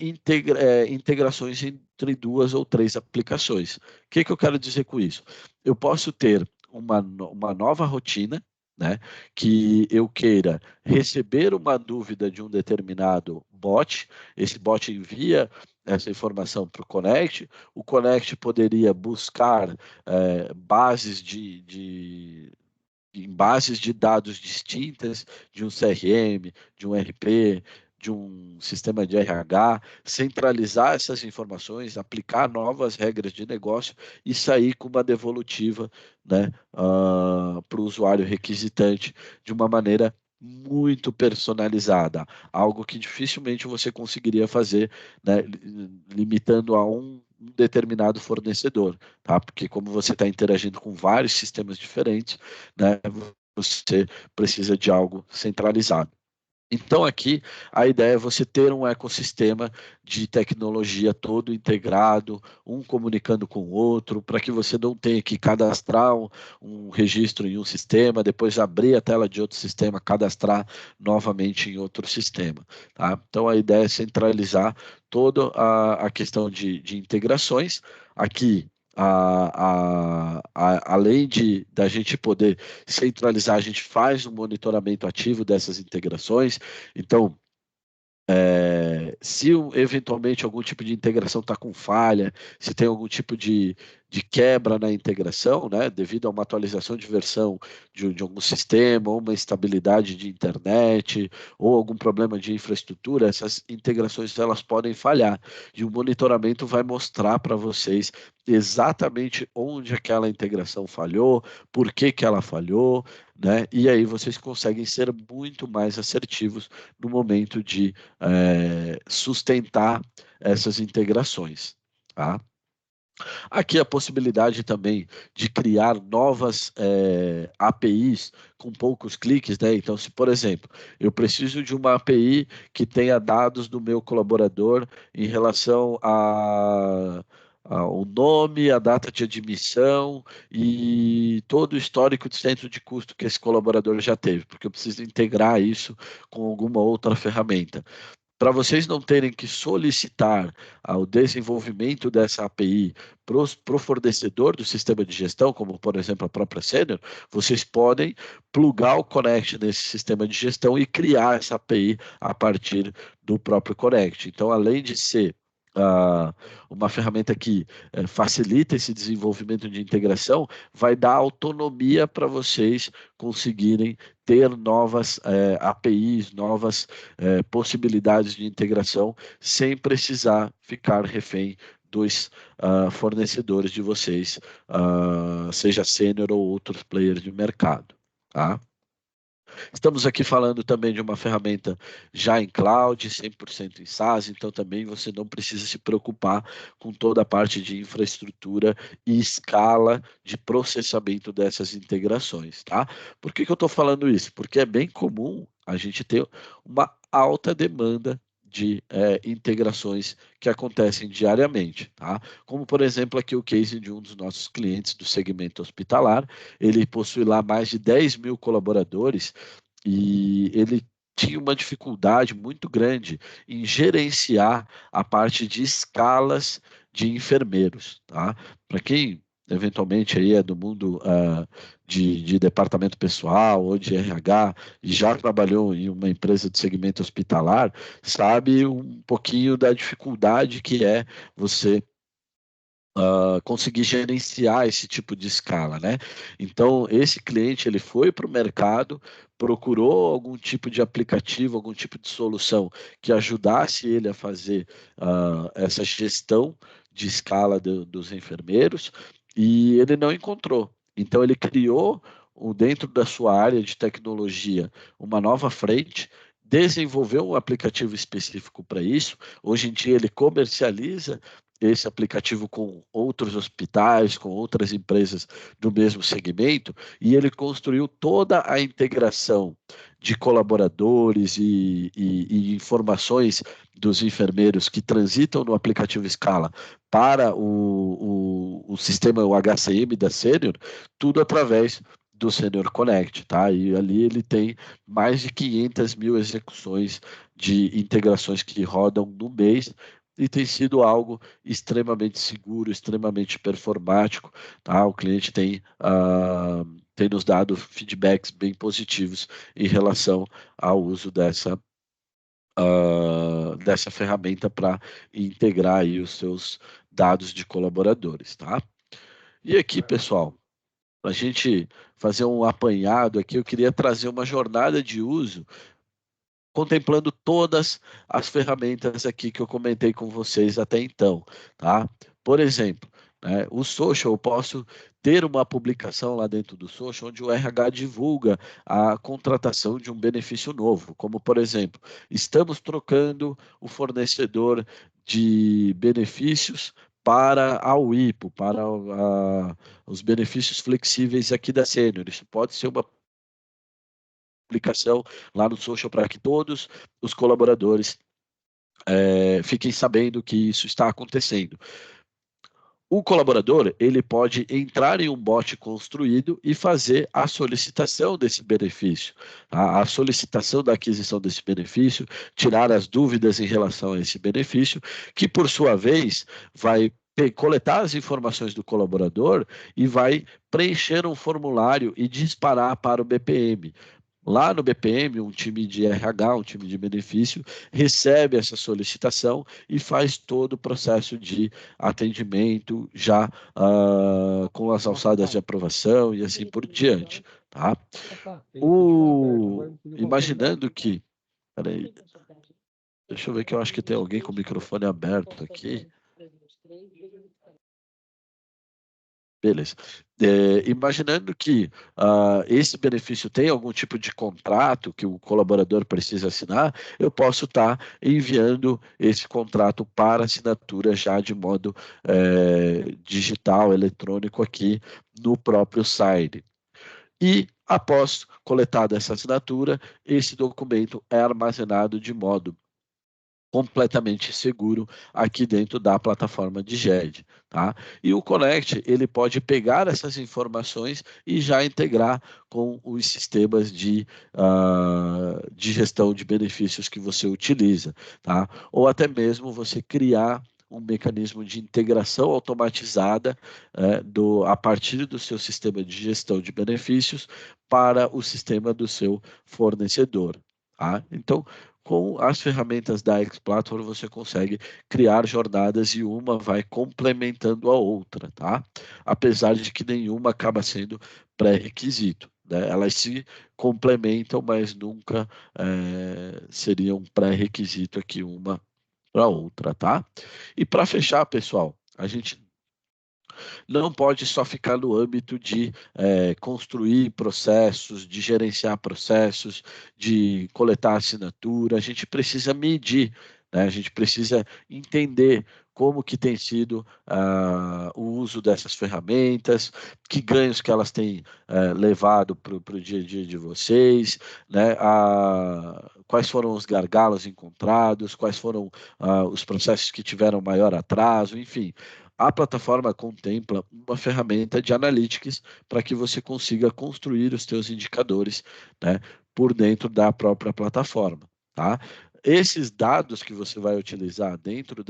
integrações entre duas ou três aplicações. O que eu quero dizer com isso? Eu posso ter uma nova rotina, né, que eu queira receber uma dúvida de um determinado bot, esse bot envia essa informação para o Connect poderia buscar bases em bases de dados distintas de um CRM, de um RP, de um sistema de RH, centralizar essas informações, aplicar novas regras de negócio e sair com uma devolutiva, né, para o usuário requisitante de uma maneira muito personalizada, algo que dificilmente você conseguiria fazer, né, limitando a um determinado fornecedor, tá? Porque como você está interagindo com vários sistemas diferentes, né, você precisa de algo centralizado. Então, aqui, a ideia é você ter um ecossistema de tecnologia todo integrado, um comunicando com o outro, para que você não tenha que cadastrar um registro em um sistema, depois abrir a tela de outro sistema, cadastrar novamente em outro sistema. Tá? Então, a ideia é centralizar toda a questão de integrações. Aqui, além da gente poder centralizar, a gente faz um monitoramento ativo dessas integrações. Então, se eventualmente algum tipo de integração está com falha, se tem algum tipo de quebra na integração, né, devido a uma atualização de versão de algum sistema, ou uma instabilidade de internet, ou algum problema de infraestrutura, essas integrações elas podem falhar. E o monitoramento vai mostrar para vocês exatamente onde aquela integração falhou, por que que ela falhou, né? E aí vocês conseguem ser muito mais assertivos no momento de sustentar essas integrações. Tá? Aqui a possibilidade também de criar novas APIs com poucos cliques, né? Então, se, por exemplo, eu preciso de uma API que tenha dados do meu colaborador em relação ao nome, a data de admissão e todo o histórico de centro de custo que esse colaborador já teve, porque eu preciso integrar isso com alguma outra ferramenta. Para vocês não terem que solicitar o desenvolvimento dessa API para o fornecedor do sistema de gestão, como por exemplo a própria Senior, vocês podem plugar o Connect nesse sistema de gestão e criar essa API a partir do próprio Connect. Então, além de ser uma ferramenta que facilita esse desenvolvimento de integração, vai dar autonomia para vocês conseguirem ter novas APIs, novas possibilidades de integração, sem precisar ficar refém dos fornecedores de vocês, seja sênior ou outros players de mercado. Tá? Estamos aqui falando também de uma ferramenta já em cloud, 100% em SaaS, então também você não precisa se preocupar com toda a parte de infraestrutura e escala de processamento dessas integrações, tá? Por que que eu estou falando isso? Porque é bem comum a gente ter uma alta demanda de integrações que acontecem diariamente, tá? Como, por exemplo, aqui o case de um dos nossos clientes do segmento hospitalar, ele possui lá mais de 10 mil colaboradores e ele tinha uma dificuldade muito grande em gerenciar a parte de escalas de enfermeiros, tá? Para quem eventualmente aí é do mundo de departamento pessoal ou de RH e já trabalhou em uma empresa de segmento hospitalar, sabe um pouquinho da dificuldade que é você conseguir gerenciar esse tipo de escala, né? Então, esse cliente ele foi para o mercado, procurou algum tipo de aplicativo, algum tipo de solução que ajudasse ele a fazer essa gestão de escala dos enfermeiros e ele não encontrou. Então, ele criou dentro da sua área de tecnologia uma nova frente, desenvolveu um aplicativo específico para isso. Hoje em dia ele comercializa esse aplicativo com outros hospitais, com outras empresas do mesmo segmento, e ele construiu toda a integração de colaboradores e informações dos enfermeiros que transitam no aplicativo Scala para o sistema, o HCM da Senior, tudo através do Senior Connect, tá? E ali ele tem mais de 500 mil execuções de integrações que rodam no mês, e tem sido algo extremamente seguro, extremamente performático, tá? O cliente tem tem nos dado feedbacks bem positivos em relação ao uso dessa ferramenta para integrar aí os seus dados de colaboradores, tá? E aqui, pessoal, para a gente fazer um apanhado aqui, eu queria trazer uma jornada de uso contemplando todas as ferramentas aqui que eu comentei com vocês até então, tá? Por exemplo, né, o social, eu posso ter uma publicação lá dentro do social onde o RH divulga a contratação de um benefício novo, como por exemplo, estamos trocando o fornecedor de benefícios para a UIPO, para os benefícios flexíveis aqui da Sênior. Isso pode ser uma publicação lá no social para que todos os colaboradores fiquem sabendo que isso está acontecendo. O colaborador, ele pode entrar em um bot construído e fazer a solicitação desse benefício, a solicitação da aquisição desse benefício, tirar as dúvidas em relação a esse benefício, que por sua vez vai coletar as informações do colaborador e vai preencher um formulário e disparar para o BPM. Lá no BPM, um time de RH, um time de benefício, recebe essa solicitação e faz todo o processo de atendimento já com as alçadas de aprovação e assim por diante. Tá? Imaginando que... Peraí, deixa eu ver que eu acho que tem alguém com o microfone aberto aqui. Beleza. Imaginando que esse benefício tem algum tipo de contrato que o colaborador precisa assinar, eu posso estar enviando esse contrato para assinatura já de modo digital, eletrônico aqui no próprio site. E, após coletada essa assinatura, esse documento é armazenado de modo completamente seguro aqui dentro da plataforma de GED, tá? E o Connect, ele pode pegar essas informações e já integrar com os sistemas de gestão de benefícios que você utiliza, tá? Ou até mesmo você criar um mecanismo de integração automatizada a partir do seu sistema de gestão de benefícios para o sistema do seu fornecedor. Tá? Então, com as ferramentas da X-Platform, você consegue criar jornadas e uma vai complementando a outra, tá? Apesar de que nenhuma acaba sendo pré-requisito, né? Elas se complementam, mas nunca seriam pré-requisito aqui uma para outra, tá? E para fechar, pessoal, a gente não pode só ficar no âmbito de construir processos, de gerenciar processos, de coletar assinatura. A gente precisa medir, né? A gente precisa entender como que tem sido o uso dessas ferramentas, que ganhos que elas têm levado para o dia a dia de vocês, né? Quais foram os gargalos encontrados, quais foram os processos que tiveram maior atraso, enfim. A plataforma contempla uma ferramenta de analytics para que você consiga construir os seus indicadores, né, por dentro da própria plataforma, tá? Esses dados que você vai utilizar dentro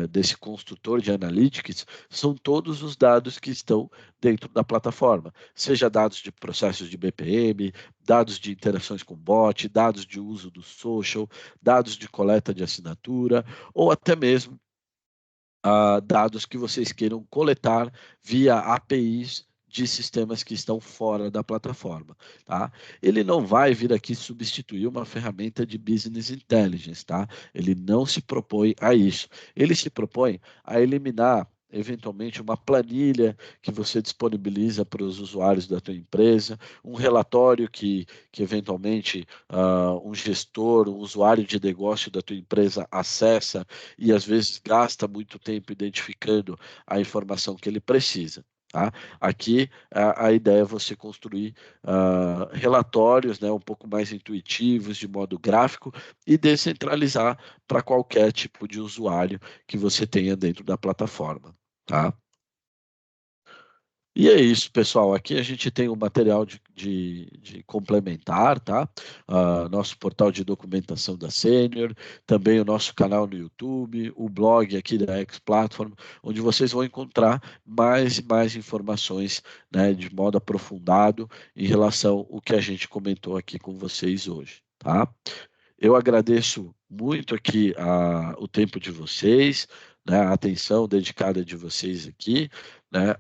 desse construtor de analytics são todos os dados que estão dentro da plataforma, seja dados de processos de BPM, dados de interações com bot, dados de uso do social, dados de coleta de assinatura, ou até mesmo dados que vocês queiram coletar via APIs de sistemas que estão fora da plataforma, tá? Ele não vai vir aqui substituir uma ferramenta de business intelligence, tá? Ele não se propõe a isso. Ele se propõe a eliminar eventualmente uma planilha que você disponibiliza para os usuários da tua empresa, um relatório que eventualmente um gestor, um usuário de negócio da tua empresa acessa e às vezes gasta muito tempo identificando a informação que ele precisa. Tá? Aqui a ideia é você construir relatórios, né, um pouco mais intuitivos, de modo gráfico, e descentralizar para qualquer tipo de usuário que você tenha dentro da plataforma. Tá? E é isso, pessoal. Aqui a gente tem um material de complementar, tá? Nosso portal de documentação da Sênior, também o nosso canal no YouTube, o blog aqui da X Platform, onde vocês vão encontrar mais e mais informações, né, de modo aprofundado em relação ao que a gente comentou aqui com vocês hoje, tá? Eu agradeço muito aqui o tempo de vocês, né, a atenção dedicada de vocês aqui, né?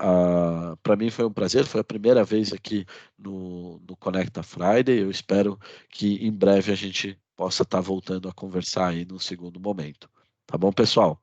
Para mim foi um prazer, foi a primeira vez aqui no Conecta Friday. Eu espero que em breve a gente possa estar voltando a conversar aí num segundo momento. Tá bom, pessoal?